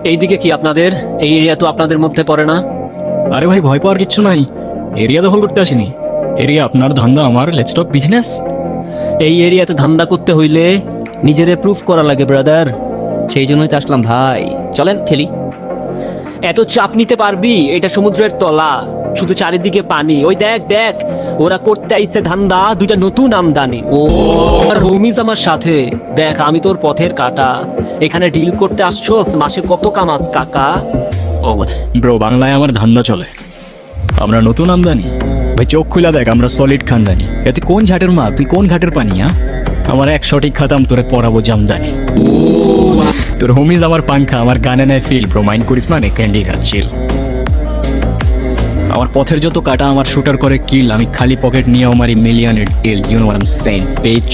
এইদিকে কি আপনাদের? এই এরিয়া তো আপনাদের মধ্যে পড়ে না। আরে ভাই, ভয় পাওয়ার কিচ্ছু নাই। এরিয়া দখল করতে আসিনি। এরিয়া আপনার, ধান্দা আমার। Let's talk business. এই এরিয়াতে ধান্দা করতে হইলে নিজেরে প্রুফ করা লাগে ব্রাদার, সেই জন্যই তো আসলাম ভাই। চলেন খেলি। এত চাপ নিতে পারবি? এটা সমুদ্রের তলা, শুধু চারিদিকে পানি। ওই দেখ দেখ, ওরা করতে আইছে ধান্দা, দুইটা নতুন আমদানি। ও আর রমিজ আমার সাথে। দেখ, আমি তোর পথের কাটা। এখানে ডিল করতে আসছোস, মাসে কত কামাস কাকা? ও ব্রো, বাংলায় আমার ধান্দা চলে। আমরা নতুন আমদানি। ভাই চোখ খুলা দেখ, আমরা সলিড খানদানি। এতে কোন ঝাটের মা, তুই কোন ঘাটের পানি? আমার এক সঠিক খাতাম, তোরে পড়াবো জামদানি। তোর হোমিজ আমার পাংখা, আমার গানে নেয় ফিল। ব্রো মাইন্ড করিস না, নে ক্যান্ডি খাচ্ছিল। আমার পথের যত কাটা আমার শুটার করে কিল। আমি খালি পকেট নিয়ে আমার মিলিয়নের deal. You know what I am saying, beach.